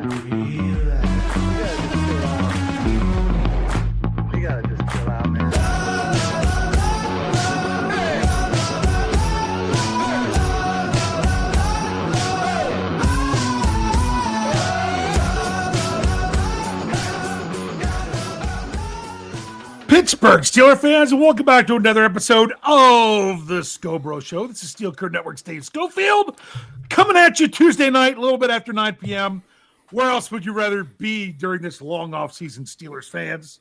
You gotta just chill out, man. Pittsburgh Steelers fans, and welcome back to another episode of the Scho Bro Show. This is Steel Curtain Network's Dave Schofield coming at you Tuesday night, a little bit after 9 p.m. Where else would you rather be during this long off-season, Steelers fans?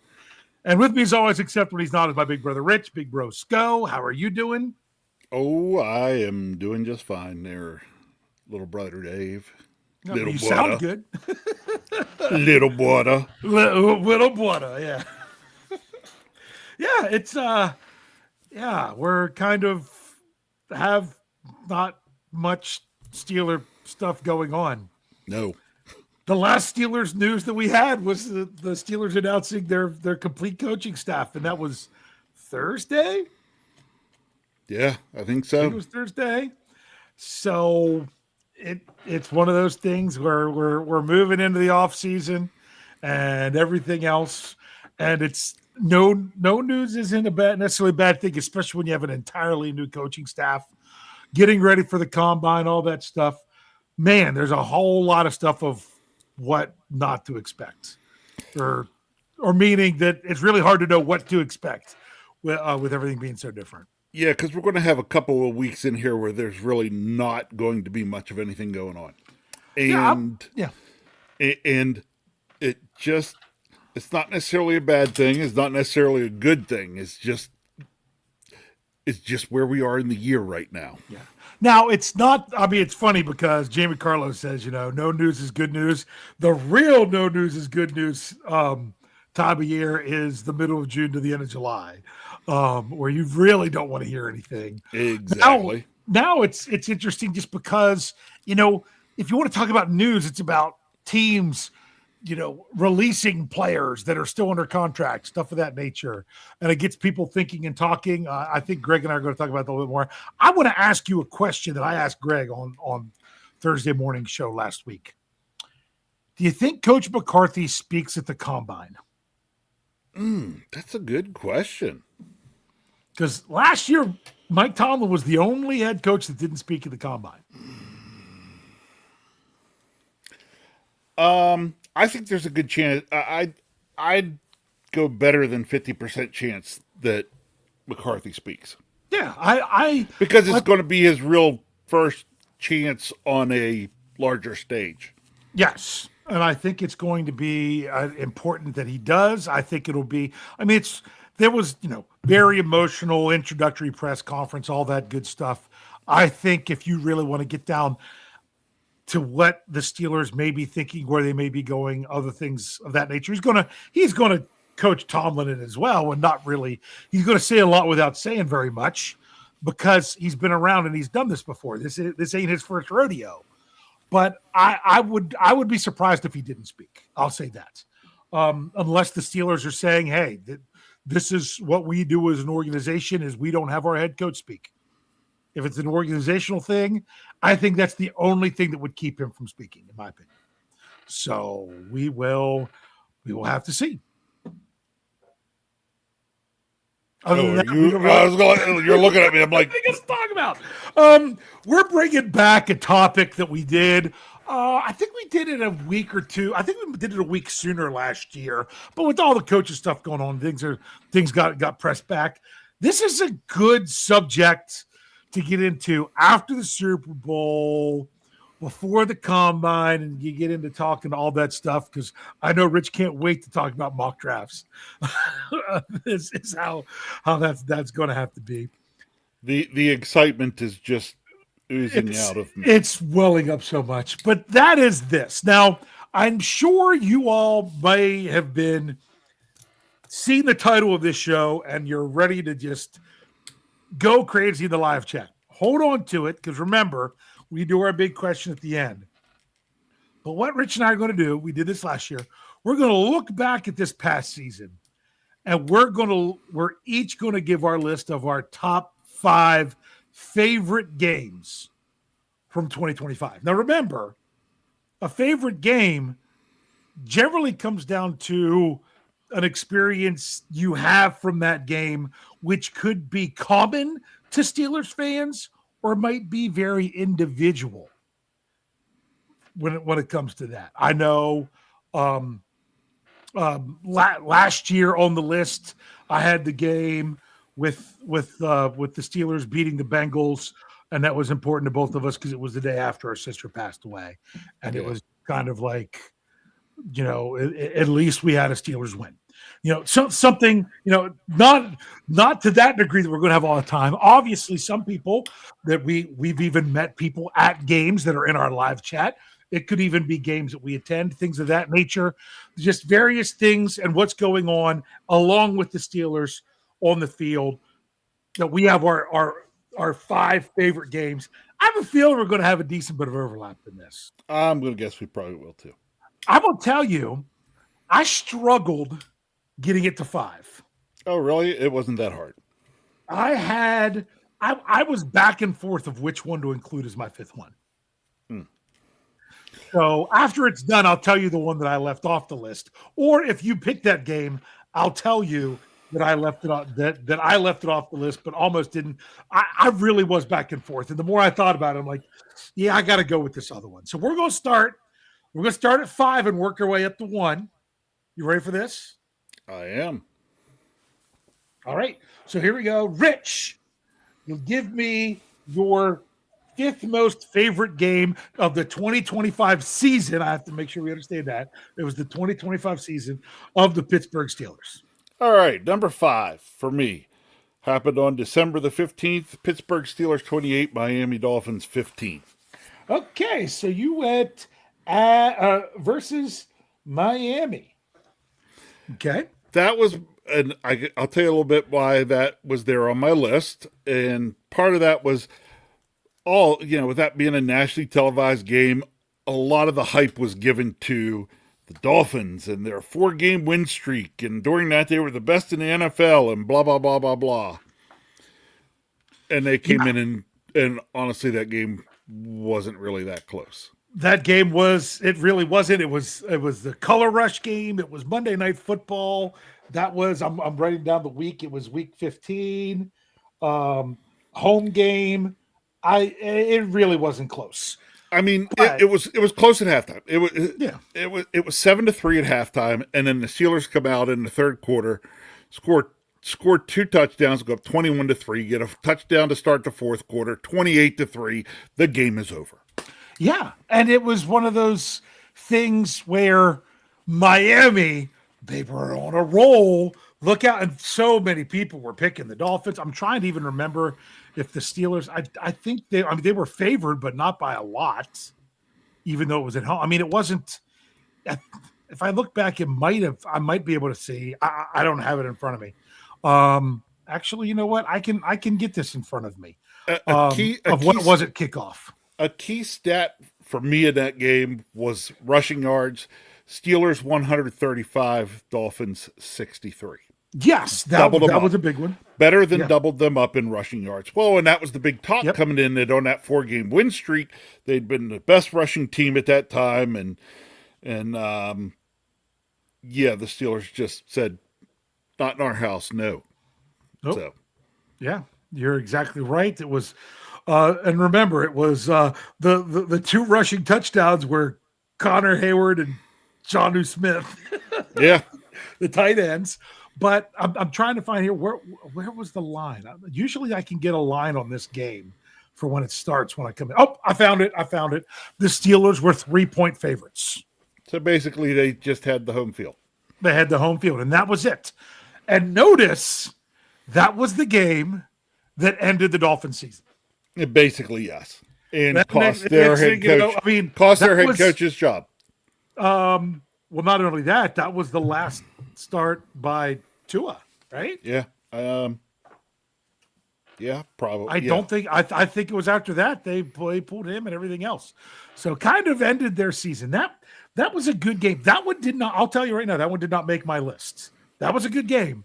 And with me, as always, except when he's not, is my big brother Rich, Big Bro Scho. How are you doing? Oh, I am doing just fine there, little brother Dave. No, little you brother. sound good. Little brother. Little brother, yeah. Yeah, it's we're kind of have not much Steeler stuff going on. No. The last Steelers news that we had was the Steelers announcing their complete coaching staff, and that was Thursday. Yeah, I think I so. think it was Thursday. So it's one of those things where we're moving into the off season and everything else, and it's no news isn't necessarily a bad thing, especially when you have an entirely new coaching staff, getting ready for the combine, all that stuff. Man, there's a whole lot of stuff of what not to expect, or meaning that it's really hard to know what to expect with everything being so different. Yeah, because we're going to have a couple of weeks in here where there's really not going to be much of anything going on. And and it's not necessarily a bad thing. It's not necessarily a good thing. It's just where we are in the year right now. Yeah. Now, it's not, I mean, it's funny because Jamie Carlos says, no news is good news. The real no news is good news time of year is the middle of June to the end of July, where you really don't want to hear anything. Exactly. Now it's interesting just because, if you want to talk about news, it's about teams releasing players that are still under contract, stuff of that nature. And it gets people thinking and talking. I think Greg and I are going to talk about that a little bit more. I want to ask you a question that I asked Greg on Thursday morning show last week. Do you think Coach McCarthy speaks at the combine? That's a good question. Because last year, Mike Tomlin was the only head coach that didn't speak at the combine. I think there's a good chance. I'd go better than 50% chance that McCarthy speaks. Yeah, because it's going to be his real first chance on a larger stage. Yes, and I think it's going to be important that he does. I think it'll be. I mean, there was very emotional introductory press conference, all that good stuff. I think if you really want to get down to what the Steelers may be thinking, where they may be going, other things of that nature. He's going to coach Tomlin in as well, and not really. He's going to say a lot without saying very much because he's been around and he's done this before. This ain't his first rodeo. But I would be surprised if he didn't speak. I'll say that, unless the Steelers are saying, "Hey, this is what we do as an organization: is we don't have our head coach speak." If it's an organizational thing, I think that's the only thing that would keep him from speaking, in my opinion. So we will have to see. You're looking at me. I'm like, let's talk about. We're bringing back a topic that we did. I think we did it a week or two. I think we did it a week sooner last year. But with all the coaches stuff going on, things got pressed back. This is a good subject to get into after the Super Bowl, before the combine, and you get into talking all that stuff, because I know Rich can't wait to talk about mock drafts. This is how that's going to have to be. The excitement is just oozing out of me. It's welling up so much. But that is this. Now, I'm sure you all may have been seeing the title of this show and you're ready to just go crazy in the live chat. Hold on to it, because remember, we do our big question at the end. But what Rich and I are going to do, we did this last year, we're going to look back at this past season, and we're each going to give our list of our top 5 favorite games from 2025. Now remember, a favorite game generally comes down to an experience you have from that game, which could be common to Steelers fans or might be very individual when it comes to that. I know um, last year on the list, I had the game with the Steelers beating the Bengals, and that was important to both of us because it was the day after our sister passed away, and it was kind of like, at least we had a Steelers win. Something, not to that degree that we're going to have all the time. Obviously, some people that we've even met people at games that are in our live chat. It could even be games that we attend, things of that nature, just various things and what's going on along with the Steelers on the field. That we have our 5 favorite games. I have a feeling we're going to have a decent bit of overlap in this. I'm going to guess we probably will too. I will tell you, I struggled getting it to 5. Oh, really? It wasn't that hard. I was back and forth of which one to include as my 5th one. So after it's done, I'll tell you the one that I left off the list. Or if you pick that game, I'll tell you that I left it off that I left it off the list, but almost didn't. I really was back and forth. And the more I thought about it, I'm like, yeah, I got to go with this other one. So we're going to start at 5 and work our way up to 1. You ready for this? I am. All right. So here we go. Rich, you'll give me your 5th most favorite game of the 2025 season. I have to make sure we understand that. It was the 2025 season of the Pittsburgh Steelers. All right. Number 5 for me happened on December the 15th. Pittsburgh Steelers 28, Miami Dolphins 15. Okay. So you went versus Miami. Okay. That was, and I'll tell you a little bit why that was there on my list. And part of that was with that being a nationally televised game, a lot of the hype was given to the Dolphins and their 4-game win streak. And during that, they were the best in the NFL and blah, blah, blah, blah, blah. And they came in and honestly, that game wasn't really that close. That game really wasn't. It was the Color Rush game. It was Monday Night Football. That was, I'm writing down the week. It was week 15, home game. It really wasn't close. I mean, it was close at halftime. It was 7-3 at halftime, and then the Steelers come out in the third quarter, score 2 touchdowns, go up 21-3, get a touchdown to start the fourth quarter, 28-3. The game is over. Yeah, and it was one of those things where Miami, they were on a roll. Look out, and so many people were picking the Dolphins. I'm trying to even remember if the Steelers, I think they were favored, but not by a lot, even though it was at home. I mean, it wasn't, if I look back, I might be able to see. I don't have it in front of me. Actually, you know what? I can get this in front of me. What it was at kickoff. A key stat for me in that game was rushing yards. Steelers 135, Dolphins 63. Yes, that was a big one. Better than doubled them up in rushing yards. Well, and that was the big talk coming in that on that 4-game win streak, they'd been the best rushing team at that time, and the Steelers just said, "Not in our house, no." Nope. So, yeah, you're exactly right. It was, and remember, it was the 2 rushing touchdowns were Connor Hayward and Jonnu Smith. Yeah, the tight ends. But I'm trying to find here where was the line? Usually I can get a line on this game for when it starts when I come in. Oh, I found it. The Steelers were 3-point favorites. So basically they just had the home field. They had the home field, and that was it. And notice that was the game that ended the Dolphins season. Basically, yes. And cost their head coach. Their head coach's job. Well, not only that, that was the last start by Tua, right? Yeah. Yeah, probably. I think it was after that they pulled him and everything else. So kind of ended their season. That was a good game. That one did not, I'll tell you right now, that one did not make my list. That was a good game,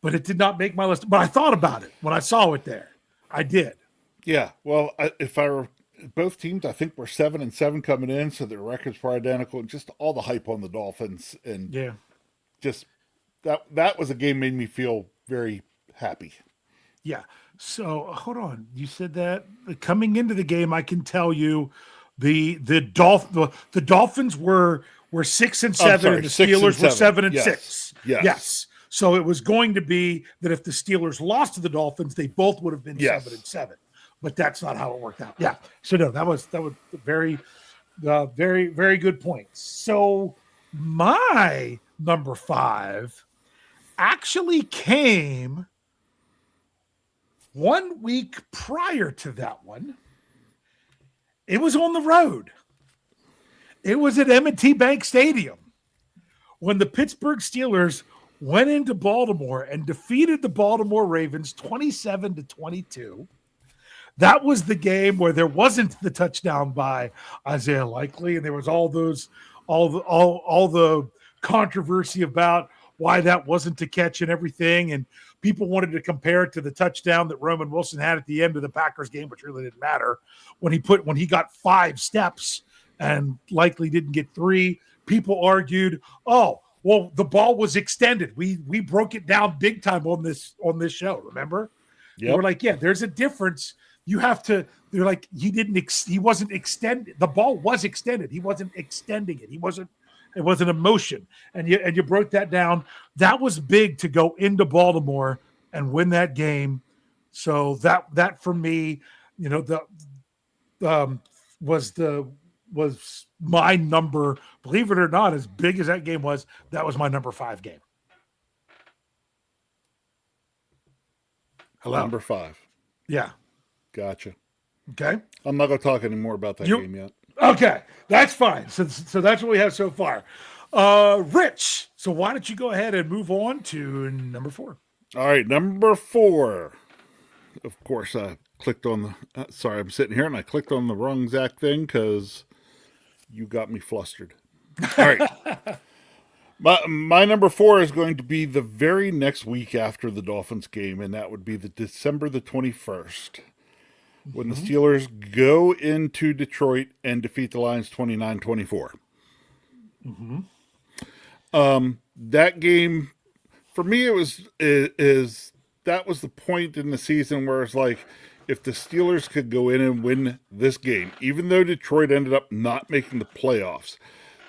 but it did not make my list. But I thought about it when I saw it there. I did. Yeah. Well, if both teams, I think, were 7-7 coming in, so their records were identical. And just all the hype on the Dolphins, and just that was a game made me feel very happy. Yeah. So hold on. You said that coming into the game, I can tell you the Dolphins were 6-7 and the Steelers were 7-6. Yes. So it was going to be that if the Steelers lost to the Dolphins, they both would have been 7-7. But that's not how it worked out. Yeah. So no, that was very, very, very good point. So my number 5 actually came 1 week prior to that one. It was on the road. It was at M&T Bank Stadium when the Pittsburgh Steelers went into Baltimore and defeated the Baltimore Ravens 27-22. That was the game where there wasn't the touchdown by Isaiah Likely, and there was all the controversy about why that wasn't a catch and everything, and people wanted to compare it to the touchdown that Roman Wilson had at the end of the Packers game, which really didn't matter. When he got 5 steps and Likely didn't get 3, people argued, "Oh, well, the ball was extended. We broke it down big time on this show." Remember? Yep. They were like, "Yeah, there's a difference. You have to." They're like, he wasn't extended. The ball was extended. He wasn't extending it. It wasn't a motion. And you broke that down. That was big to go into Baltimore and win that game. So that for me, was my number. Believe it or not, as big as that game was, that was my number 5 game. Hello? Number 5. Yeah. Gotcha. Okay. I'm not going to talk anymore about that game yet. Okay. That's fine. So that's what we have so far. Rich, so why don't you go ahead and move on to number 4? All right. Number 4. Of course, I clicked on the... sorry, I'm sitting here and I clicked on the wrong exact thing because you got me flustered. All right. My number 4 is going to be the very next week after the Dolphins game, and that would be the December the 21st, when the Steelers go into Detroit and defeat the Lions 29-24. That game, for me, that was the point in the season where it's like, if the Steelers could go in and win this game, even though Detroit ended up not making the playoffs,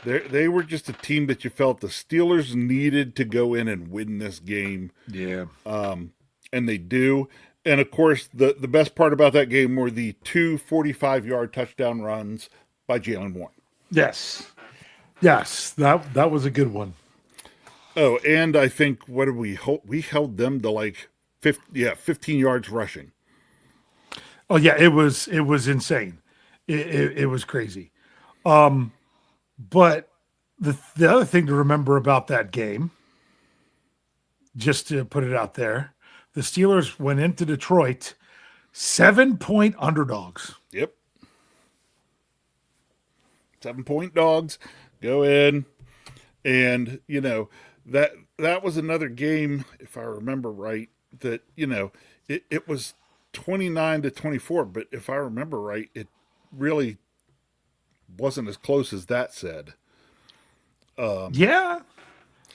they were just a team that you felt the Steelers needed to go in and win this game. Yeah. And they do. And, of course, the best part about that game were the 2 45-yard touchdown runs by Jalen Warren. Yes. That was a good one. Oh, and I think, what did we held them to like 15 yards rushing. Oh, yeah, it was insane. It was crazy. But the other thing to remember about that game, just to put it out there, the Steelers went into Detroit 7-point underdogs. Yep. 7-point dogs go in. And, that was another game, if I remember right, that, it was 29-24. But if I remember right, it really wasn't as close as that said. Yeah.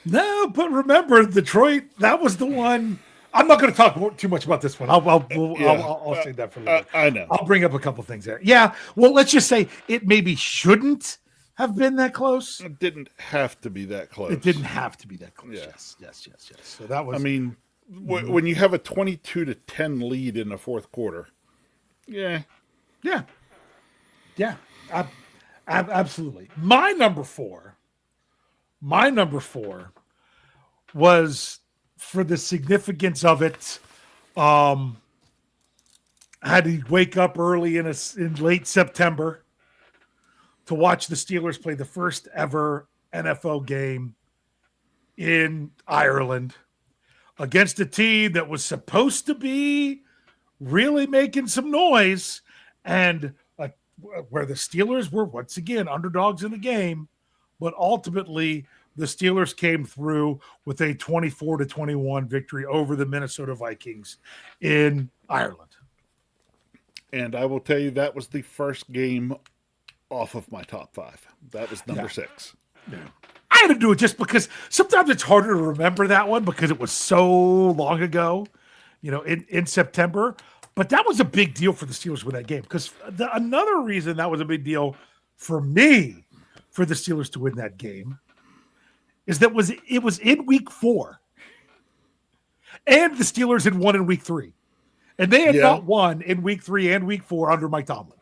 No, but remember, Detroit, that was the one. I'm not going to talk too much about this one. I'll save that for later. I know. I'll bring up a couple things there. Yeah. Well, let's just say it maybe shouldn't have been that close. It didn't have to be that close. It didn't have to be that close. Yeah. Yes. So that was. I mean, when you have a 22-10 lead in the fourth quarter. Yeah. Absolutely. My number 4 was, for the significance of it, I had to wake up early in late September to watch the Steelers play the first ever NFL game in Ireland against a team that was supposed to be really making some noise, and where the Steelers were once again underdogs in the game, but ultimately the Steelers came through with a 24-21 victory over the Minnesota Vikings in Ireland. And I will tell you, that was the first game off of my top 5. That was number 6. Yeah. I had to do it just because sometimes it's harder to remember that one because it was so long ago, in September. But that was a big deal for the Steelers with that game because another reason that was a big deal for me for the Steelers to win that game is that it was in week 4. And the Steelers had won in week 3. And they had not won in week 3 and week 4 under Mike Tomlin.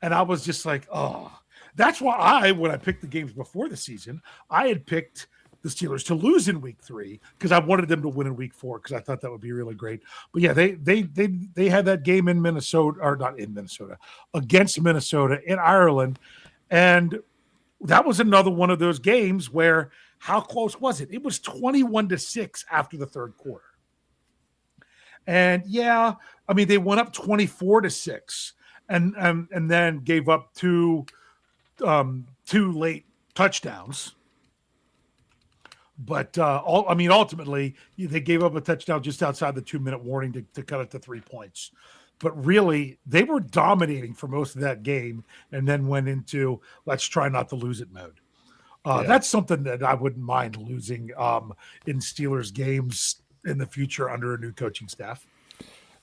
And I was just like, oh. That's why when I picked the games before the season, I had picked the Steelers to lose in week 3 because I wanted them to win in week 4 because I thought that would be really great. But yeah, they had that game in Minnesota, or not in Minnesota, against Minnesota in Ireland. And that was another one of those games where how close was it? It was 21-6 after the third quarter. And yeah, I mean, they went up 24-6 and then gave up two late touchdowns. But ultimately, they gave up a touchdown just outside the 2-minute warning to cut it to 3 points. But really, they were dominating for most of that game and then went into let's try not to lose it mode. That's something that I wouldn't mind losing in Steelers games in the future under a new coaching staff.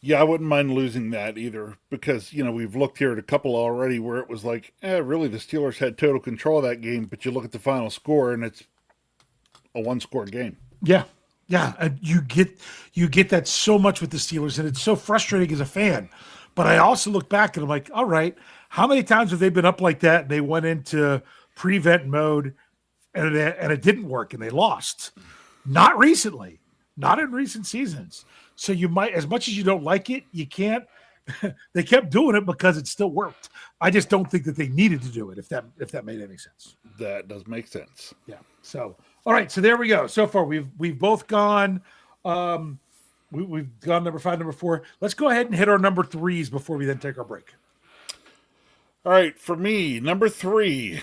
Yeah, I wouldn't mind losing that either because, we've looked here at a couple already where it was like, really, the Steelers had total control of that game, but you look at the final score and it's a 1-score game. Yeah. Yeah. And you get that so much with the Steelers, and it's so frustrating as a fan. But I also look back and I'm like, all right, how many times have they been up like that and they went into prevent mode and it didn't work and they lost? Not recently. Not in recent seasons. So you might, as much as you don't like it, you can't. They kept doing it because it still worked. I just don't think that they needed to do it. If that made any sense. That does make sense. Yeah. So all right. So there we go. So far we've both gone. We've gone number 5, number 4. Let's go ahead and hit our number 3s before we then take our break. All right. For me, number 3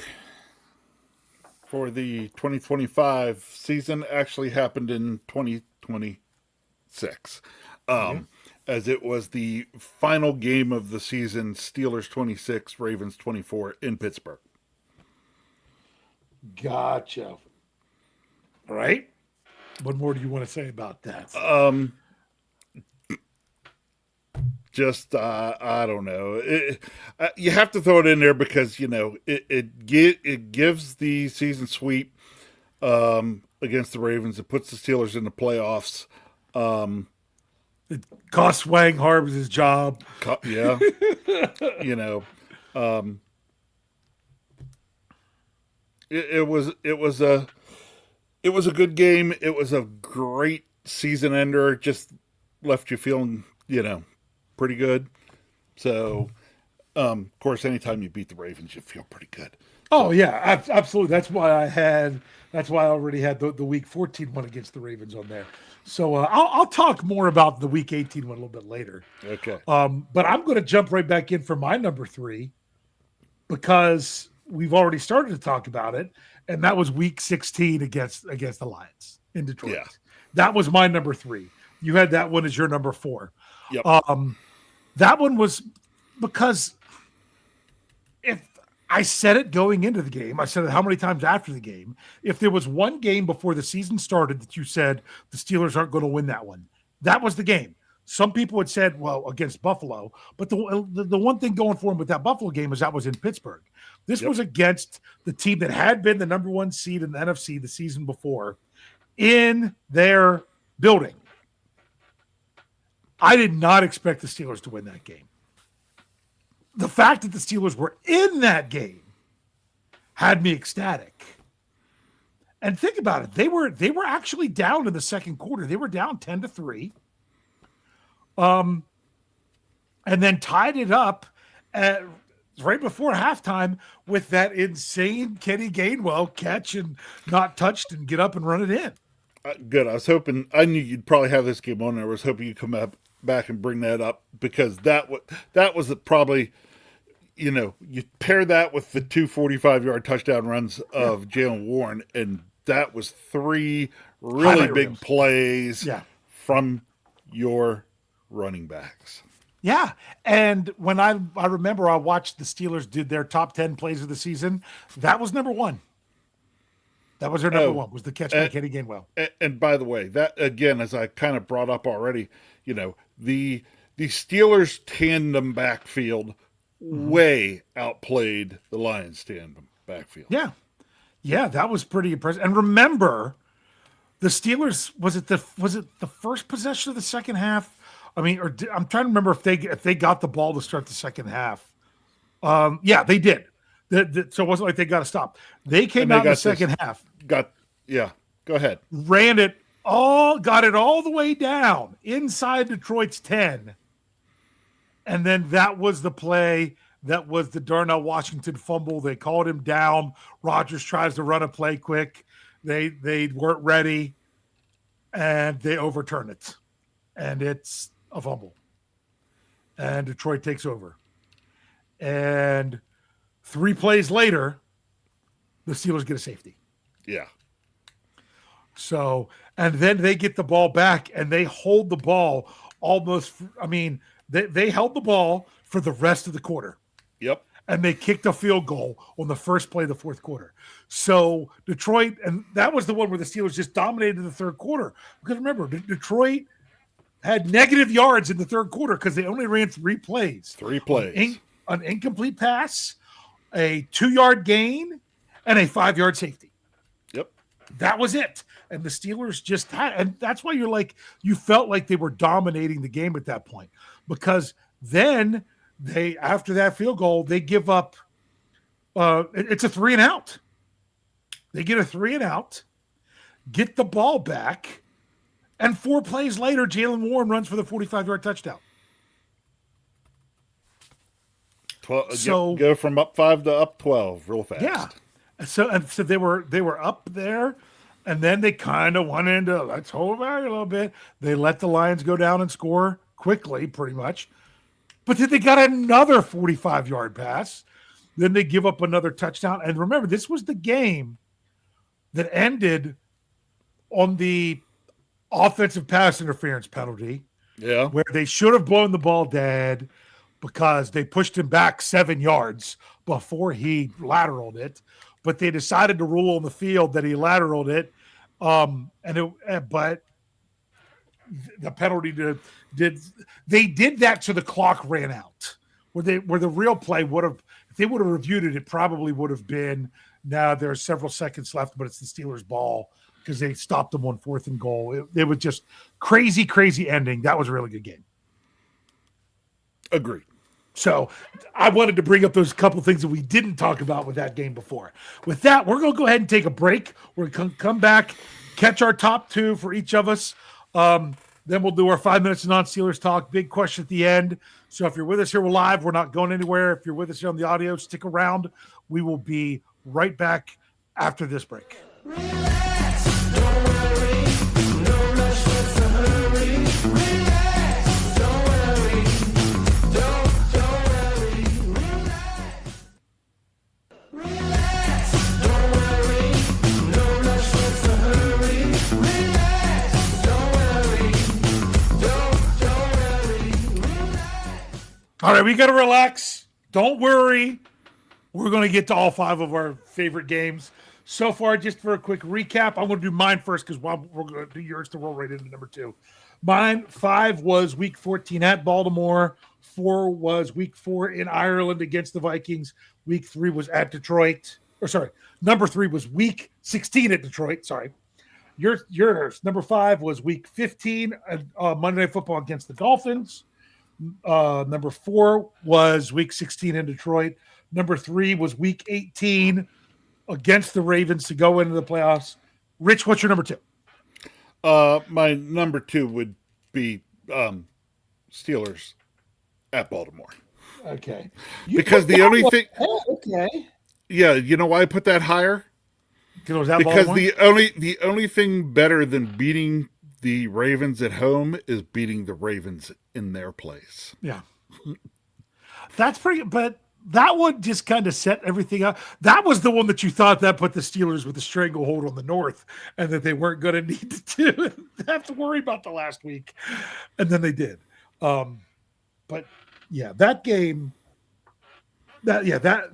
for the 2025 season actually happened in 2026. As it was the final game of the season, Steelers 26, Ravens 24 in Pittsburgh. Gotcha. All right. What more do you want to say about that? I don't know. You have to throw it in there because, it gives the season sweep against the Ravens. It puts the Steelers in the playoffs. It cost Wang Harbs his job. Yeah. It was a good game. It was a great season ender. Just left you feeling, pretty good. So, of course, anytime you beat the Ravens, you feel pretty good. Oh yeah, absolutely. That's why I already had the week 14 one against the Ravens on there. So I'll talk more about the week 18 one a little bit later. Okay. But I'm going to jump right back in for my number 3 because we've already started to talk about it, and that was week 16 against the Lions in Detroit. Yeah. That was my number 3. You had that one as your number 4. Yep. That one was because if I said it going into the game, I said it how many times after the game. If there was one game before the season started that you said the Steelers aren't going to win that one, that was the game. Some people had said, well, against Buffalo, but the one thing going for them with that Buffalo game is that was in Pittsburgh. This was against the team that had been the number 1 seed in the NFC the season before in their building. I did not expect the Steelers to win that game. The fact that the Steelers were in that game had me ecstatic. And think about it. They were actually down in the second quarter. They were down 10-3. And then tied it up right before halftime with that insane Kenny Gainwell catch and not touched and get up and run it in. Good. I knew you'd probably have this game on there. I was hoping you'd come back and bring that up because that was probably, you pair that with the 2 45-yard touchdown runs of Jaylen Warren, and that was 3 really big plays from your running backs. Yeah. And when I remember I watched the Steelers did their top 10 plays of the season, that was number one. That was their number Oh, one, was the catch by and, Kenny Gainwell. and by the way, that again, as I kind of brought up already, the Steelers tandem backfield Mm-hmm. way outplayed the Lions tandem backfield. Yeah. Yeah, that was pretty impressive. And remember, the Steelers, was it the first possession of the second half? I mean, I'm trying to remember if they got the ball to start the second half. Yeah, they did. So it wasn't like they got to stop. They came And they out in the got second half, yeah. Go ahead. got it all the way down inside Detroit's 10. And then that was the play. That was the Darnell Washington fumble. They called him down. Rodgers tries to run a play quick. They weren't ready, and they overturn it. And it's a fumble. And Detroit takes over. And 3 plays later, the Steelers get a safety. Yeah. So, and then they get the ball back and they hold the ball almost, I mean, they held the ball for the rest of the quarter. Yep. And they kicked a field goal on the first play of the fourth quarter. So Detroit, and that was the one where the Steelers just dominated the third quarter. Because remember, Detroit had negative yards in the third quarter because they only ran 3 plays. 3 plays. An incomplete pass, a 2-yard gain, and a 5-yard safety. Yep. That was it. And the Steelers just had, and that's why you felt like they were dominating the game at that point. Because then after that field goal, they give up, it's a 3 and out. They get a 3 and out, get the ball back, and 4 plays later, Jalen Warren runs for the 45-yard touchdown. So go from up 5 to up 12 real fast. Yeah. So they were up there, and then they kind of went into, let's hold back a little bit. They let the Lions go down and score quickly, pretty much. But then they got another 45-yard pass. Then they give up another touchdown. And remember, this was the game that ended on the offensive pass interference penalty. Yeah. Where they should have blown the ball dead because they pushed him back 7 yards before he lateraled it. But they decided to rule on the field that he lateraled it. But the penalty did that so the clock ran out. Where the real play would have, if they would have reviewed it, it probably would have been, now there are several seconds left, but it's the Steelers' ball because they stopped them on 4th and goal. It was just crazy ending. That was a really good game. Agreed. So I wanted to bring up those couple things that we didn't talk about with that game before. With that, we're going to go ahead and take a break. We're going to come back, catch our top 2 for each of us. Then we'll do our 5 minutes of non-Steelers talk. Big question at the end. So if you're with us here, we're live. We're not going anywhere. If you're with us here on the audio, stick around. We will be right back after this break. Relax, don't worry, no rush, what's the hurry? Relax, don't worry, don't worry, relax. Relax, don't worry, no rush, what's the hurry? Relax, don't worry, don't worry, relax. All right, we got to relax. Don't worry. We're going to get to all 5 of our favorite games. So far, just for a quick recap, I'm going to do mine first because we're going to do yours to roll right into number 2. Mine, 5 was week 14 at Baltimore. 4 was week 4 in Ireland against the Vikings. Week 3 was at Detroit. Number 3 was week 16 at Detroit. Sorry. Yours. Number 5 was week 15 Monday Night Football against the Dolphins. Number 4 was week 16 in Detroit. Number 3 was week 18 against the Ravens to go into the playoffs. Rich, what's your number 2? My number 2 would be Steelers at Baltimore. Okay. Because the only thing, okay. yeah, you know why I put that higher? Because Baltimore? the only thing better than beating the Ravens at home is beating the Ravens in their place. Yeah. That's pretty, but that one just kind of set everything up. That was the one that you thought that put the Steelers with a stranglehold on the North and that they weren't going to need to have to worry about the last week. And then they did. but yeah, that game. That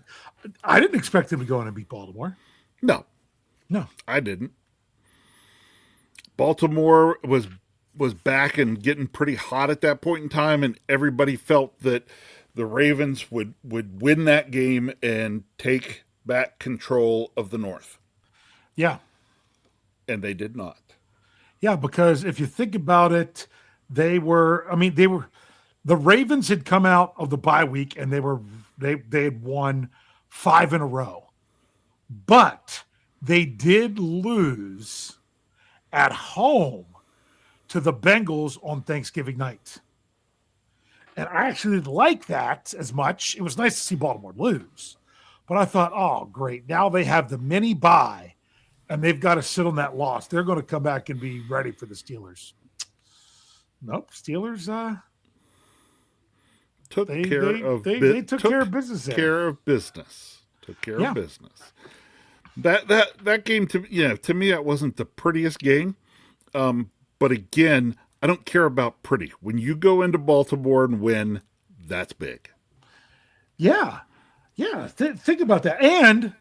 I didn't expect them to go in and beat Baltimore. No, No. I didn't. Baltimore was back and getting pretty hot at that point in time, and everybody felt that the Ravens would win that game and take back control of the North. Yeah. And they did not. Yeah, because if you think about it, the Ravens had come out of the bye week and they had won 5 in a row. But they did lose at home to the Bengals on Thanksgiving night. And I actually didn't like that as much. It was nice to see Baltimore lose. But I thought, oh, great. Now they have the mini bye, and they've got to sit on that loss. They're going to come back and be ready for the Steelers. Nope. Steelers, Took they care of took care of business there. Took care of business. That game to me that wasn't the prettiest game. But again, I don't care about pretty. When you go into Baltimore and win, that's big. Yeah. Yeah. Think about that. And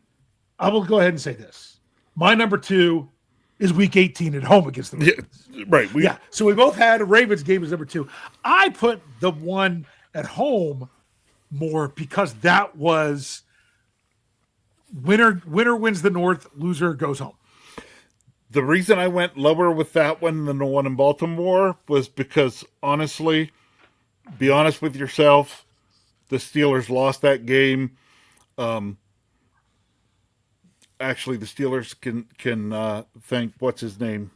I will go ahead and say this. My number 2 is week 18 at home against the Ravens. Yeah, right. So we both had a Ravens game as number 2. I put the one at home more because that was winner wins the North, loser goes home. The reason I went lower with that one than the one in Baltimore was because, honestly, be honest with yourself, the Steelers lost that game. Actually, the Steelers can thank what's his name,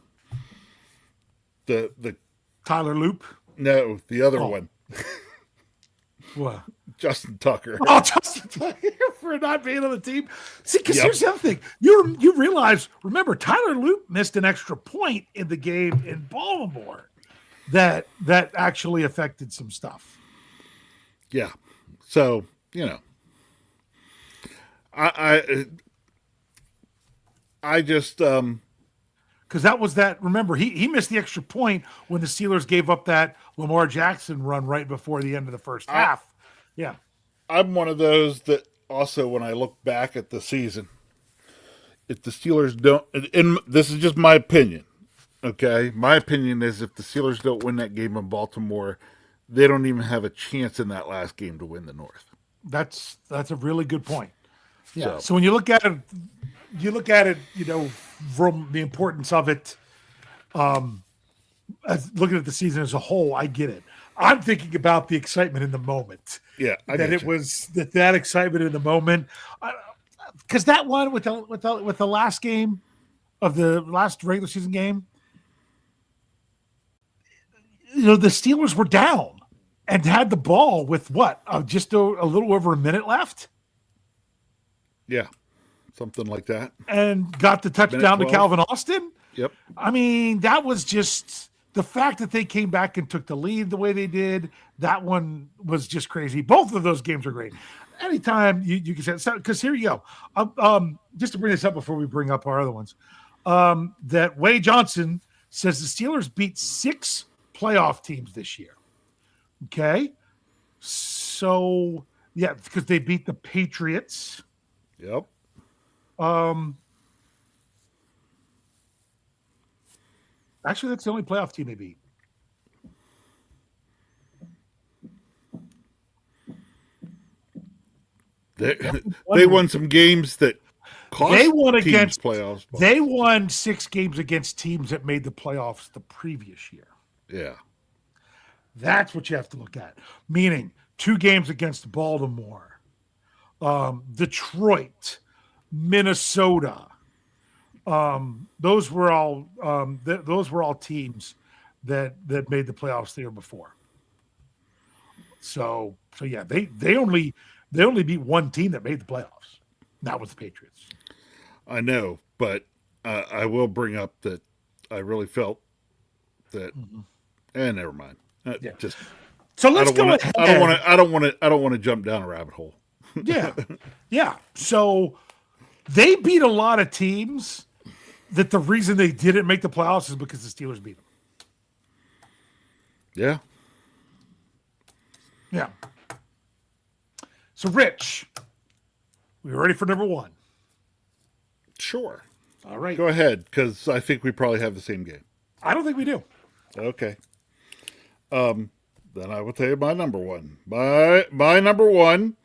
the Tyler Loop. no, the other one, What? Justin Tucker. Oh, Justin Tucker for not being on the team. See, because here's the other thing. You realize, remember, Tyler Loop missed an extra point in the game in Baltimore that actually affected some stuff. Yeah, so I just because that was that. Remember, he missed the extra point when the Steelers gave up that Lamar Jackson run right before the end of the first half. Yeah, I'm one of those that also, when I look back at the season, if the Steelers don't, and this is just my opinion, okay? My opinion is if the Steelers don't win that game in Baltimore, they don't even have a chance in that last game to win the North. that's a really good point. Yeah. So- So when you look at it, from the importance of it, as looking at the season as a whole, I get it. I'm thinking about the excitement in the moment. Yeah, I that get it you. was that excitement in the moment, because that one with the last game of the last regular season game, the Steelers were down and had the ball with just a little over a minute left. Yeah, something like that. And got the touchdown to 12. Calvin Austin. Yep. I mean, that was just the fact that they came back and took the lead the way they did. That one was just crazy. Both of those games are great. Anytime you can say, because here you go. Just to bring this up before we bring up our other ones, that Way Johnson says the Steelers beat 6 playoff teams this year. Okay. So, yeah, because they beat the Patriots. Yep. Actually, that's the only playoff team they beat. They won some games that cost They won teams against playoffs. spots. They won 6 games against teams that made the playoffs the previous year. Yeah. That's what you have to look at. Meaning 2 games against Baltimore, Detroit, Minnesota. Those were all teams that made the playoffs the year before. So yeah, they only beat one team that made the playoffs. That was the Patriots. I know, but I will bring up that I really felt that. Never mind. Yeah. Just So let's go ahead. I don't want to jump down a rabbit hole. Yeah. So they beat a lot of teams that the reason they didn't make the playoffs is because the Steelers beat them. Yeah. Yeah. So, Rich, we ready for number one? Sure. All right. Go ahead, because I think we probably have the same game. I don't think we do. Okay. Then I will tell you my number one. My number one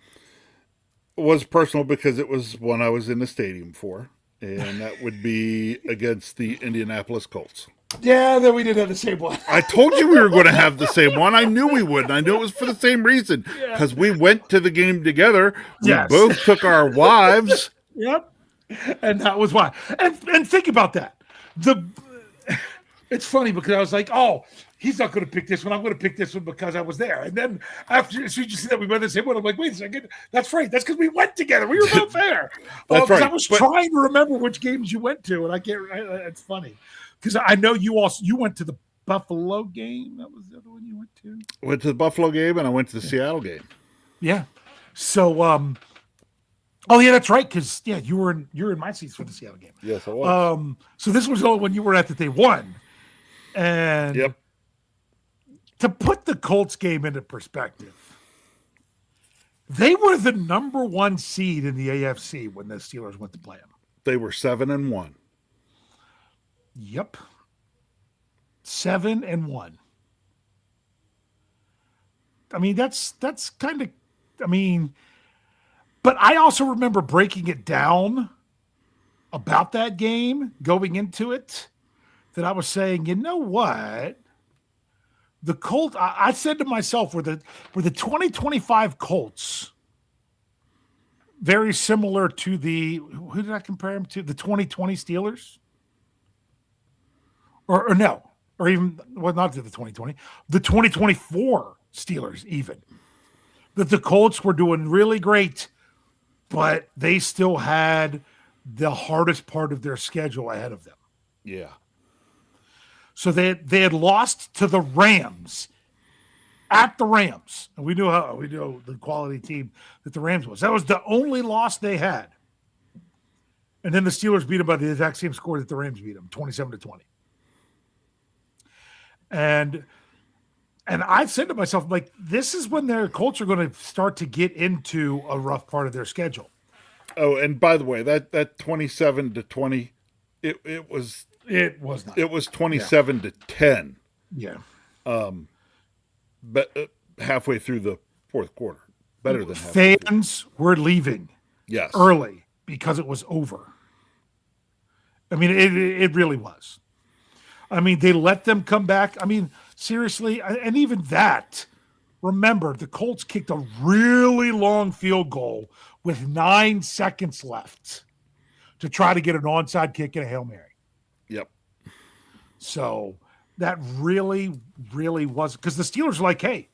was personal because it was one I was in the stadium for, and that would be against the Indianapolis Colts. Yeah, then we did have the same one. I told you we were going to have the same one. I knew we would, and I knew it was for the same reason. Because we went to the game together. We Yes. both took our wives. Yep. And that was why. And think about that. It's funny because I was like, oh, he's not going to pick this one. I'm going to pick this one because I was there. And then after, as soon as you see that we went the same one, I'm like, wait a second. That's right. That's because we went together. We were both there. That's right. I was trying to remember which games you went to, and I can't. It's funny because I know you went to the Buffalo game. That was the other one you went to. Went to the Buffalo game, and I went to the Seattle game. Yeah. So, oh yeah, that's right. Because yeah, you were in my seats for the Seattle game. Yes, I was. So this was the only one you were at that they won. And Yep. to put the Colts game into perspective, they were the number one seed in the AFC when the Steelers went to play them. They were 7-1. Yep. 7-1. I mean, that's kind of, but I also remember breaking it down about that game going into it, that I was saying, you know what? The Colts, I said to myself, were the 2025 Colts very similar to who did I compare them to? The 2020 Steelers? Or no, or even, well, not to the 2020, the 2024 Steelers even. That the Colts were doing really great, but they still had the hardest part of their schedule ahead of them. Yeah. So they had lost to the Rams at the Rams. And we knew the quality team that the Rams was. That was the only loss they had. And then the Steelers beat them by the exact same score that the Rams beat them, 27-20. And I said to myself, like, this is when their Colts are going to start to get into a rough part of their schedule. Oh, and by the way, that 27-20, it was not. It was 27-10. Yeah. But halfway through the fourth quarter, better than halfway through. Fans were leaving Yes. early because it was over. I mean, it really was. I mean, they let them come back. I mean, seriously, and even that, remember, the Colts kicked a really long field goal with 9 seconds left to try to get an onside kick and a Hail Mary. Yep. So that really, really was, because the Steelers were like, hey,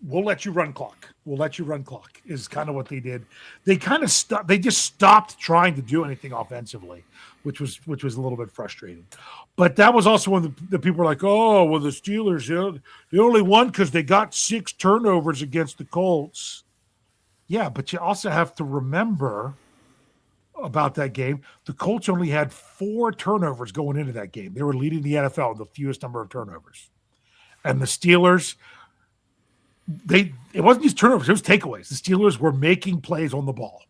we'll let you run clock. We'll let you run clock is kind of what they did. They kind of stopped. They just stopped trying to do anything offensively, which was a little bit frustrating. But that was also when the people were like, oh, well, the Steelers, they only won because they got 6 turnovers against the Colts. Yeah, but you also have to remember about that game. The Colts only had 4 turnovers going into that game. They were leading the NFL in the fewest number of turnovers. And the Steelers, it wasn't just turnovers, it was takeaways. The Steelers were making plays on the ball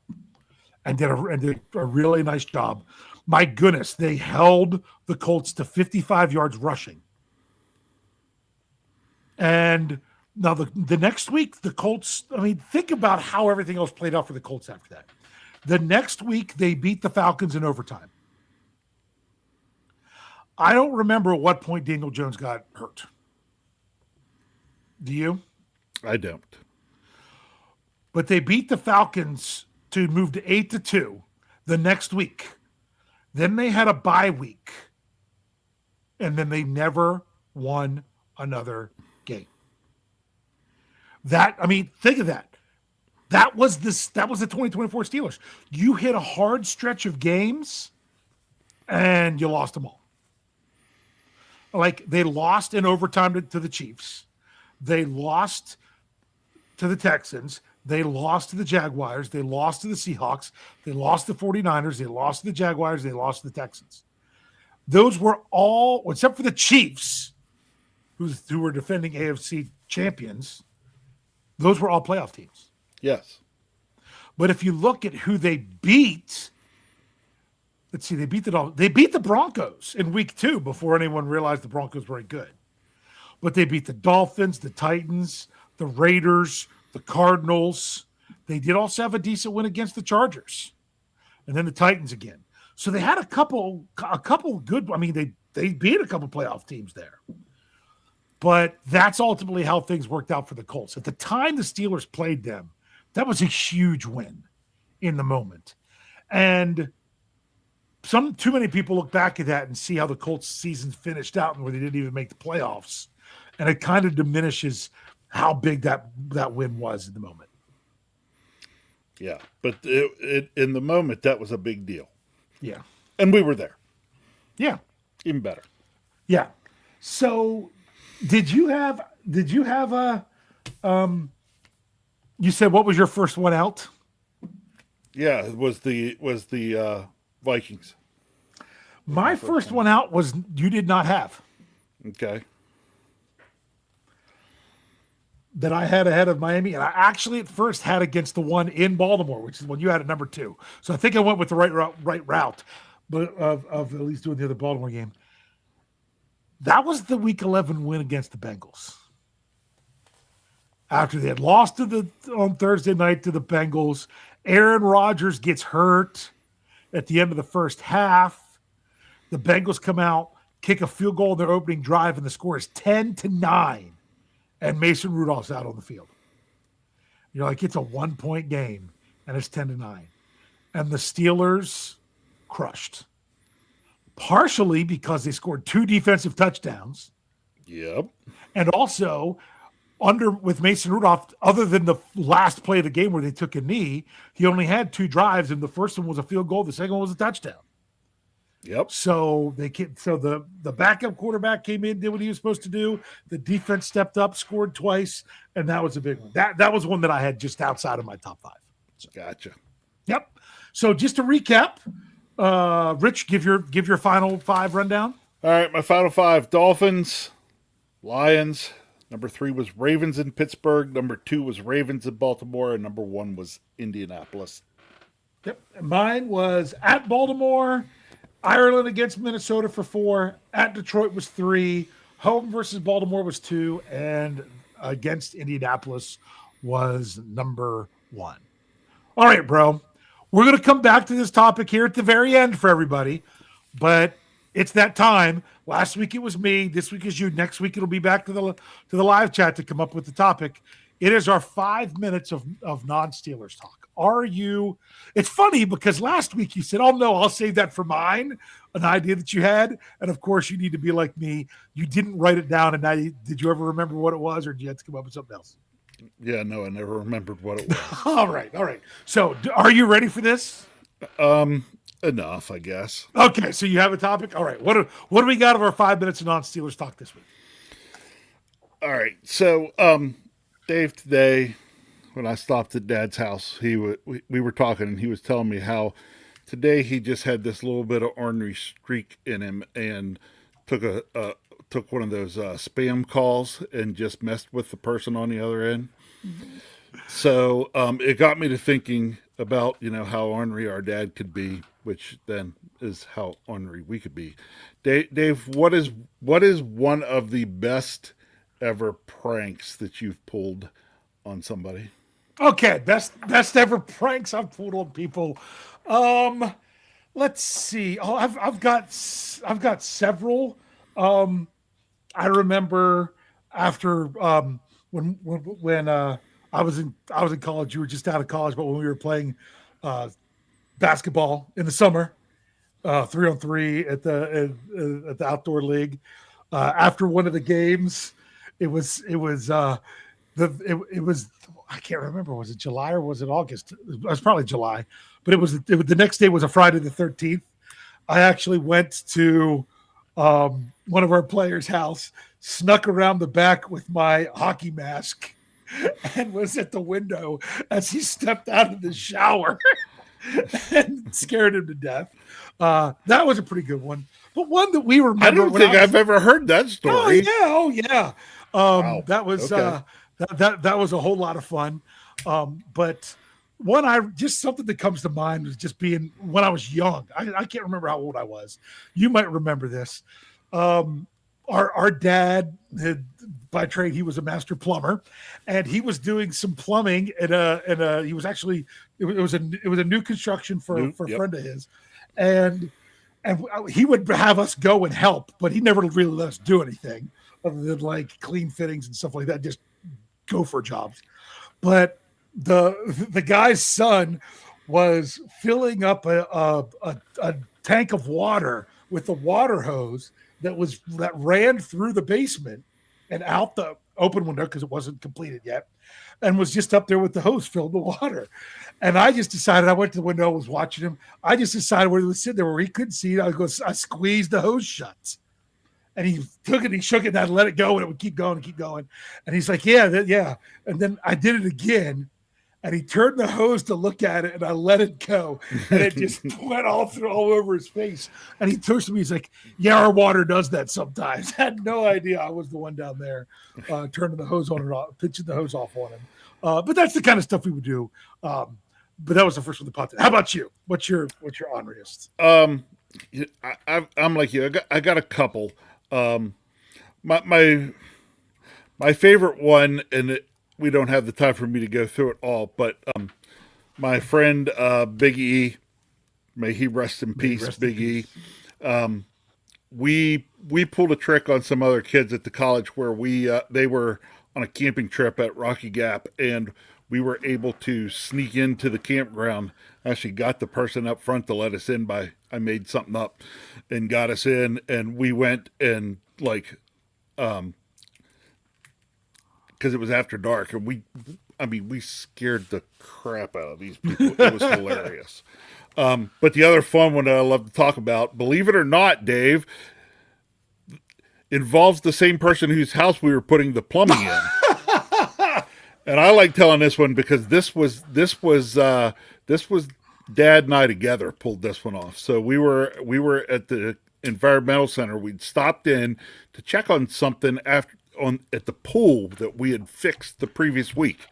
and did a really nice job. My goodness, they held the Colts to 55 yards rushing. And now the next week, the Colts, I mean, think about how everything else played out for the Colts after that. The next week, they beat the Falcons in overtime. I don't remember at what point Daniel Jones got hurt. Do you? I don't. But they beat the Falcons to move to 8-2 the next week. Then they had a bye week. And then they never won another game. That, I mean, think of that. That was the 2024 Steelers. You hit a hard stretch of games and you lost them all. Like, they lost in overtime to the Chiefs. They lost to the Texans. They lost to the Jaguars. They lost to the Seahawks. They lost to the 49ers. They lost to the Jaguars. They lost to the Texans. Those were all, except for the Chiefs, who were defending AFC champions. those were all playoff teams. Yes. But if you look at who they beat, let's see, they beat the Broncos in week 2 before anyone realized the Broncos were good. But they beat the Dolphins, the Titans, the Raiders, the Cardinals. They did also have a decent win against the Chargers, and then the Titans again. So they had a couple good. I mean, they beat a couple playoff teams there. But that's ultimately how things worked out for the Colts. At the time the Steelers played them, that was a huge win in the moment. And too many people look back at that and see how the Colts season finished out and where they didn't even make the playoffs. And it kind of diminishes how big that win was in the moment. Yeah. But in the moment, that was a big deal. Yeah. And we were there. Yeah. Even better. Yeah. So did you have a you said what was your first one out? Yeah, it was the Vikings. My first one out was you did not have. Okay. That I had ahead of Miami, and I actually at first had against the one in Baltimore, which is when you had at number 2. So I think I went with the right route, but of at least doing the other Baltimore game. That was the Week 11 win against the Bengals. After they had lost on Thursday night to the Bengals, Aaron Rodgers gets hurt at the end of the first half. The Bengals come out, kick a field goal in their opening drive, and the score is 10-9. And Mason Rudolph's out on the field. You're like, it's a 1-point game, and it's 10-9. And the Steelers crushed. Partially because they scored 2 defensive touchdowns. Yep. And also, with Mason Rudolph, other than the last play of the game where they took a knee, he only had 2 drives, and the first one was a field goal, the second one was a touchdown. Yep. So the backup quarterback came in, did what he was supposed to do. The defense stepped up, scored twice, and that was a big one. That was one that I had just outside of my top 5. So, Gotcha. Yep. So just to recap, Rich, give your final 5 rundown. All right, my final 5: Dolphins, Lions. Number 3 was Ravens in Pittsburgh. Number 2 was Ravens in Baltimore, and number 1 was Indianapolis. Yep. Mine was at Baltimore, Ireland against Minnesota for 4, at Detroit was 3, home versus Baltimore was 2, and against Indianapolis was number 1. All right, bro. We're going to come back to this topic here at the very end for everybody, but it's that time. Last week it was me. This week is you. Next week it'll be back to the live chat to come up with the topic. It is our 5 minutes of non-Steelers talk. It's funny because last week you said, oh no, I'll save that for mine, an idea that you had. And of course you need to be like me. You didn't write it down. And now did you ever remember what it was, or did you have to come up with something else? Yeah, no, I never remembered what it was. All right. So are you ready for this? Enough, I guess. Okay. So you have a topic. All right. What do we got of our 5 minutes of non-Steelers talk this week? All right. So, Dave, today, when I stopped at Dad's house, we were talking, and he was telling me how today he just had this little bit of ornery streak in him, and took one of those spam calls and just messed with the person on the other end. Mm-hmm. So it got me to thinking about how ornery our dad could be, which then is how ornery we could be. Dave, what is one of the best ever pranks that you've pulled on somebody? Okay, best ever pranks I've pulled on people. Let's see. Oh, I've got several. I remember after when I was in college. You were just out of college, but when we were playing basketball in the summer, 3-on-3 at the outdoor league. After one of the games, it was I can't remember. Was it July or was it August? It was probably July, but it was the next day was a Friday the 13th. I actually went to one of our players' house, snuck around the back with my hockey mask, and was at the window as he stepped out of the shower and scared him to death. That was a pretty good one, but one that we remember. I don't think I've ever heard that story. Oh yeah. Wow. That was okay. that was a whole lot of fun. But something that comes to mind was just being when I was young. I can't remember how old I was. You might remember this. Our dad had, by trade, he was a master plumber, and he was doing some plumbing he was actually it was a new construction for a friend of his, and he would have us go and help, but he never really let us do anything other than like clean fittings and stuff like that, just go for jobs. But the guy's son was filling up a tank of water with the water hose that ran through the basement and out the open window because it wasn't completed yet, and was just up there with the hose filled with water. And I just decided, I went to the window, was watching him. I just decided where he was sitting there where he couldn't see it. I squeezed the hose shut. And he took it, he shook it, and I let it go, and it would keep going and keep going. And he's like, yeah. And then I did it again, and he turned the hose to look at it, and I let it go, and it just went all over his face. And he turns to me, he's like, yeah, our water does that sometimes. I had no idea I was the one down there turning the hose on and off, pitching the hose off on him. But that's the kind of stuff we would do. But that was the first one that popped in. How about you? What's your honoriest? I'm like you. I got a couple. My favorite one, and we don't have the time for me to go through it all, but my friend Big E, may he rest in peace, Big E. We pulled a trick on some other kids at the college where they were on a camping trip at Rocky Gap, and we were able to sneak into the campground. Actually got the person up front to let us in I made something up and got us in, and we went and because it was after dark, and we scared the crap out of these people. It was hilarious. But the other fun one that I love to talk about, believe it or not, Dave, involves the same person whose house we were putting the plumbing in. And I like telling this one because this was Dad and I together pulled this one off. So we were at the environmental center. We'd stopped in to check on something at the pool that we had fixed the previous week.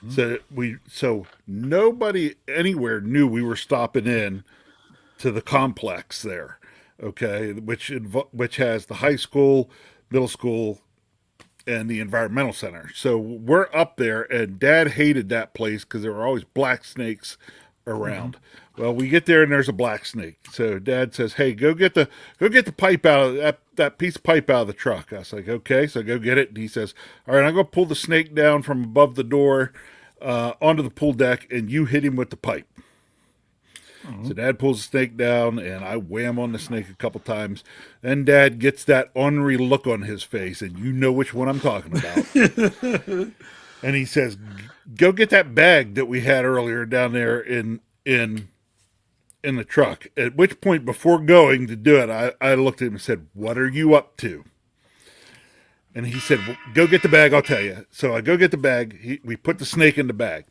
Mm-hmm. So nobody anywhere knew we were stopping in to the complex there. Okay, which has the high school, middle school, and the environmental center. So we're up there, and Dad hated that place because there were always black snakes around. Mm-hmm. Well, we get there and there's a black snake. So Dad says, "Hey, go get the pipe out of that piece of pipe out of the truck." I was like, "Okay." So I go get it, and he says, "All right, I'm gonna pull the snake down from above the door onto the pool deck, and you hit him with the pipe." Mm-hmm. So Dad pulls the snake down, and I wham on the snake a couple times. Then Dad gets that ornery look on his face, and you know which one I'm talking about. And he says, "Go get that bag that we had earlier down there in the truck." At which point, before going to do it, I looked at him and said, "What are you up to?" And he said, "Well, go get the bag, I'll tell you." So I go get the bag. We put the snake in the bag.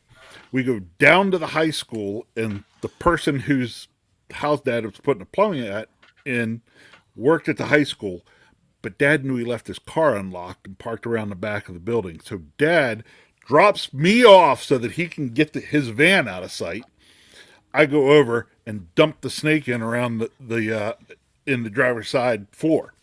We go down to the high school, and the person whose house Dad was putting the plumbing in worked at the high school, but Dad knew he left his car unlocked and parked around the back of the building. So Dad drops me off so that he can get his van out of sight. I go over and dump the snake in around in the driver's side floor.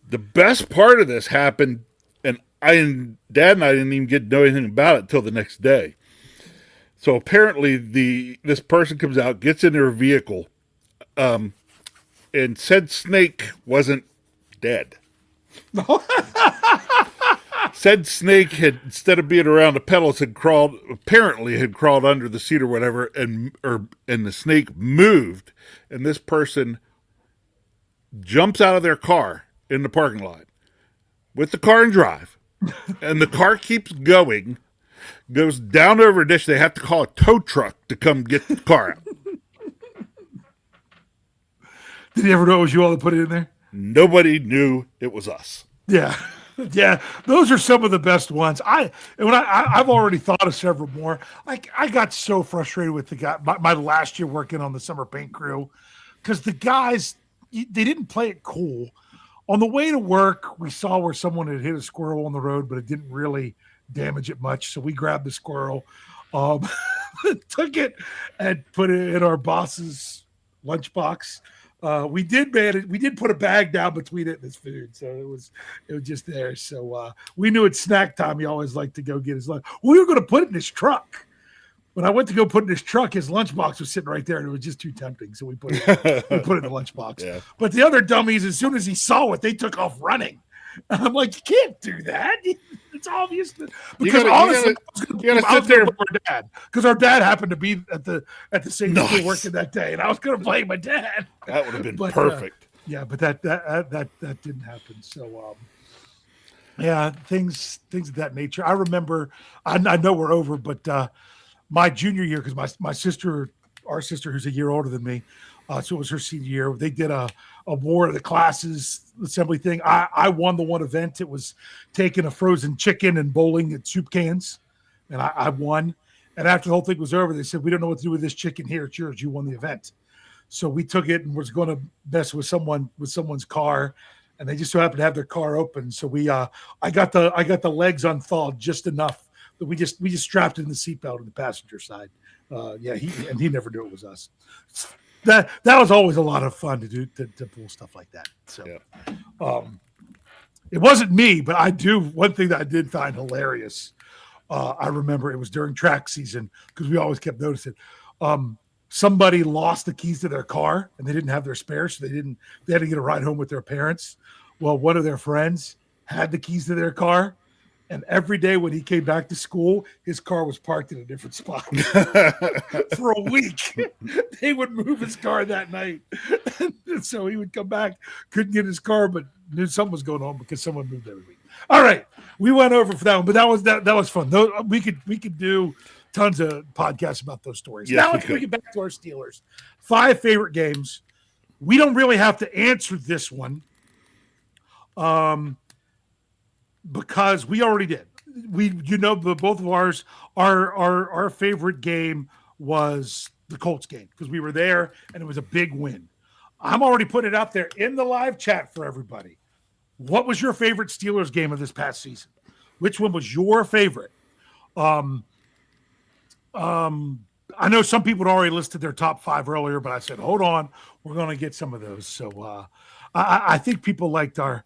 The best part of this happened, and Dad and I didn't even get to know anything about it until the next day. So apparently this person comes out, gets in their vehicle, and said snake wasn't dead. Said snake had, instead of being around the pedals, had crawled under the seat or whatever, and the snake moved, and this person jumps out of their car in the parking lot with the car and drive, and the car keeps going, goes down over a ditch. They have to call a tow truck to come get the car out. Did he ever know it was you all that put it in there? Nobody knew it was us. Yeah. Yeah, those are some of the best ones. I've already thought of several more. I got so frustrated with the guy my last year working on the summer paint crew because the guys, they didn't play it cool On the way to work, we saw where someone had hit a squirrel on the road, but it didn't really damage it much. So we grabbed the squirrel, um, took it, and put it in our boss's lunchbox. We did manage. We did put a bag down between it and his food, so it was just there. So we knew at snack time he always liked to go get his lunch. We were going to put it in his truck. When I went to go put it in his truck, his lunchbox was sitting right there, and it was just too tempting. So we put it in the lunchbox. Yeah. But the other dummies, as soon as he saw it, they took off running. And I'm like, you can't do that. It's obvious. Because honestly, you gotta sit there with our dad, because our dad happened to be at the same school working that day, and I was going to blame my dad. That would have been perfect. But that didn't happen. So yeah, things of that nature. I remember. I know we're over, but my junior year, because my sister, our sister, who's a year older than me, so it was her senior year. They did a war of the classes assembly thing. I won the one event. It was taking a frozen chicken and bowling at soup cans, and I won. And after the whole thing was over, they said, "We don't know what to do with this chicken here. It's yours. You won the event." So we took it and was going to mess with someone's car, and they just so happened to have their car open. So I got the legs unthawed just enough that we just strapped it in the seatbelt on the passenger side. He never knew it was us. That was always a lot of fun to do, to pull stuff like that. So it wasn't me, but one thing that I did find hilarious. I remember it was during track season, because we always kept noticing. Somebody lost the keys to their car and they didn't have their spares, so they had to get a ride home with their parents. Well, one of their friends had the keys to their car, and every day when he came back to school, his car was parked in a different spot for a week. They would move his car that night. And so he would come back, couldn't get his car, but knew something was going on because someone moved every week. All right. We went over for that one, but that was fun. We could do tons of podcasts about those stories. Yes, now let's bring it back to our Steelers. 5 favorite games. We don't really have to answer this one. Because we already did. Both of ours, our favorite game was the Colts game, because we were there and it was a big win. I'm already putting it out there in the live chat for everybody. What was your favorite Steelers game of this past season? Which one was your favorite? I know some people had already listed their top 5 earlier, but I said, hold on, we're going to get some of those. So I think people liked our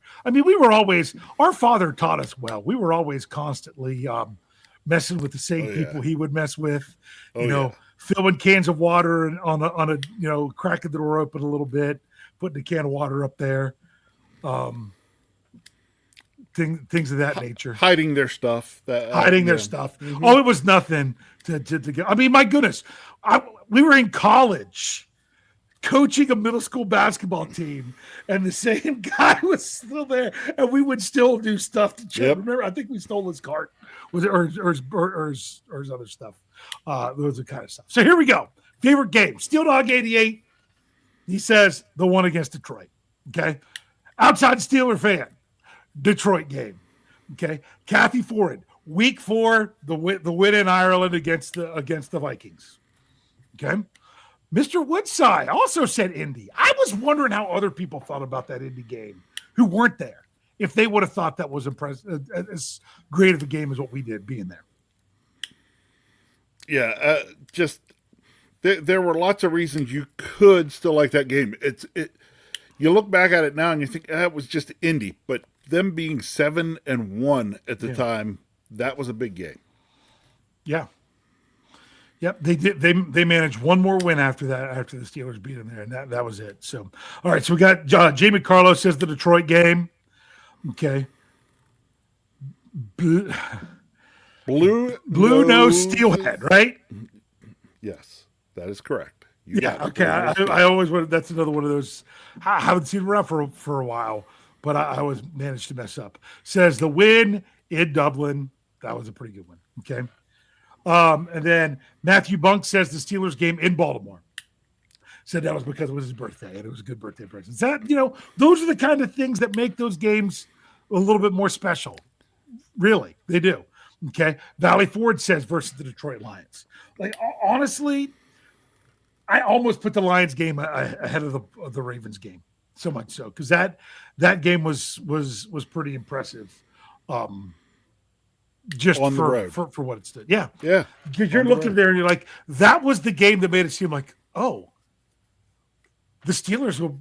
father taught us well. We were always constantly messing with the same people he would mess with, filling cans of water on a cracking the door open a little bit, putting a can of water up there. Things of that nature. Hiding their stuff. Their stuff. Mm-hmm. Oh, it was nothing to get. I mean, my goodness. We were in college coaching a middle school basketball team, and the same guy was still there, and we would still do stuff to check. Remember, I think we stole his cart. Was it or his other stuff? Those are kind of stuff. So here we go. Favorite game. Steel Dog 88. He says the one against Detroit. Okay. Outside Steeler fan. Detroit game. Okay. Kathy Ford, week 4, the win in Ireland against the Vikings. Okay. Mr. Woodside also said Indy. I was wondering how other people thought about that Indy game who weren't there, if they would have thought that was as great of a game as what we did being there. Yeah. There were lots of reasons you could still like that game. You look back at it now and you think it was just Indy, but them being 7-1 at the time, that was a big game. Yeah. Yep, they did. They managed one more win after that, after the Steelers beat them there, and that was it. So, all right. So we got Jamie Carlo says the Detroit game. Okay. Blue nose steelhead, right? Yes, that is correct. Okay. I always wanted. That's another one of those. I haven't seen them around for a while, but I always managed to mess up. Says the win in Dublin. That was a pretty good one. Okay. And then Matthew Bunk says the Steelers game in Baltimore. Said that was because it was his birthday and it was a good birthday present. That, those are the kind of things that make those games a little bit more special. Really, they do. Okay. Valley Ford says versus the Detroit Lions. Like, honestly, I almost put the Lions game ahead of the Ravens game. So much so because that game was pretty impressive. Just On the road. for what it stood. Yeah. Yeah. Because you're looking there and you're like, that was the game that made it seem like, oh, the Steelers will,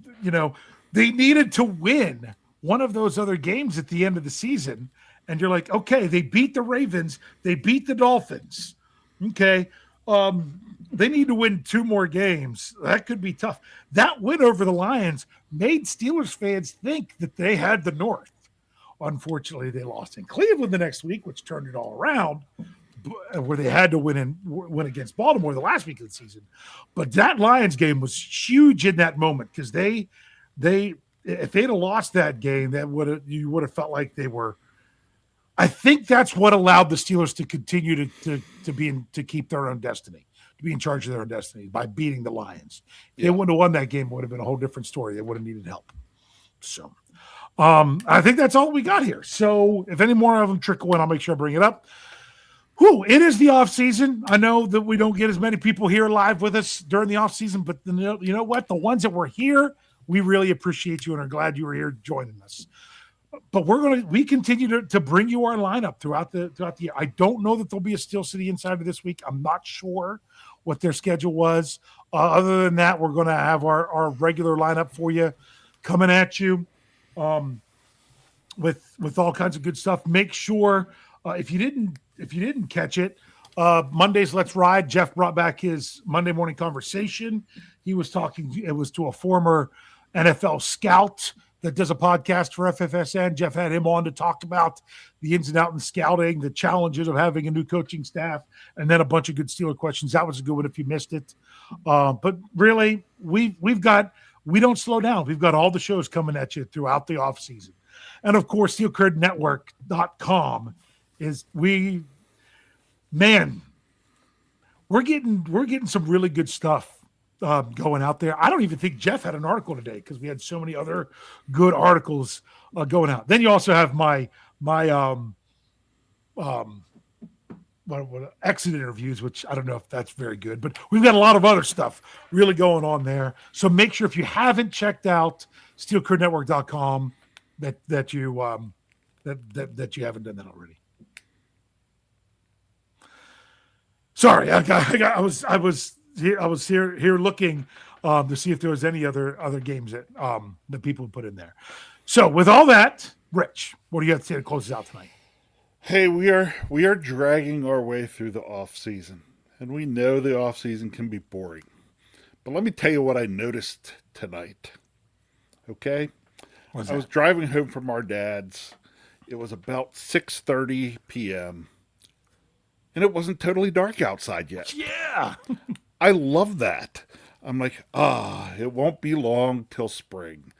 they needed to win one of those other games at the end of the season. And you're like, okay, they beat the Ravens. They beat the Dolphins. Okay. They need to win 2 more games. That could be tough. That win over the Lions made Steelers fans think that they had the North. Unfortunately, they lost in Cleveland the next week, which turned it all around, where they had to win against Baltimore the last week of the season. But that Lions game was huge in that moment because they if they'd have lost that game, you would have felt like they were. I think that's what allowed the Steelers to continue to keep their own destiny, to be in charge of their own destiny by beating the Lions. If they wouldn't have won that game, it would have been a whole different story. They would have needed help. So I think that's all we got here. So if any more of them trickle in, I'll make sure I bring it up. It is the off season. I know that we don't get as many people here live with us during the off season, but you know what? The ones that were here, we really appreciate you and are glad you were here joining us. But we continue to bring you our lineup throughout the year. I don't know that there'll be a Steel City Insider this week. I'm not sure what their schedule was. Other than that, we're going to have our regular lineup for you coming at you with all kinds of good stuff. Make sure if you didn't catch it, Monday's Let's Ride. Jeff brought back his Monday morning conversation. He was talking. It was to a former NFL scout that does a podcast for FFSN. Jeff had him on to talk about the ins and outs in scouting, the challenges of having a new coaching staff, and then a bunch of good Steeler questions. That was a good one if you missed it. But really, we don't slow down. Getting all the shows coming at you throughout the off season. And of course, SteelCurtainNetwork.com is we're getting some really good stuff going out there. I don't even think Jeff had an article today because we had so many other good articles going out. Then you also have my exit interviews, which I don't know if that's very good, but we've got a lot of other stuff really going on there. So make sure if you haven't checked out SteelCurtainNetwork.com that you haven't done that already. Sorry, I was here looking to see if there was any other games that people would put in there. So with all that, Rich, what do you have to say to close us out tonight? Hey, we are dragging our way through the off season, and we know the off season can be boring. But let me tell you what I noticed tonight. Okay, I was driving home from our dad's. It was about 6:30 p.m. and it wasn't totally dark outside yet. Yeah. I love that. I'm like, it won't be long till spring.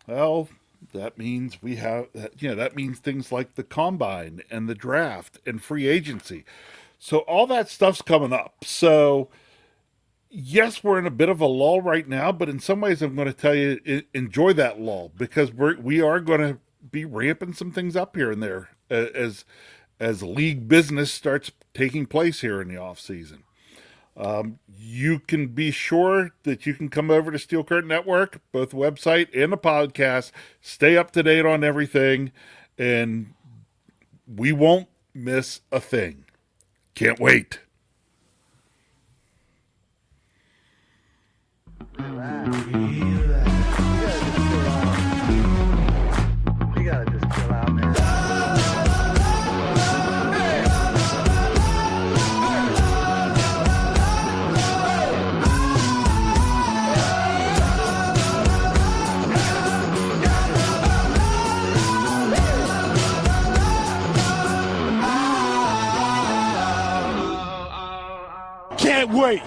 Well, that means that means things like the combine and the draft and free agency. So all that stuff's coming up. So yes, we're in a bit of a lull right now, but in some ways I'm going to tell you, enjoy that lull because we are going to be ramping some things up here and there as league business starts taking place here in the off season. You can be sure that you can come over to Steel Curtain Network, both the website and the podcast, stay up to date on everything, and we won't miss a thing. Can't wait. You gotta just chill out, man. Can't wait.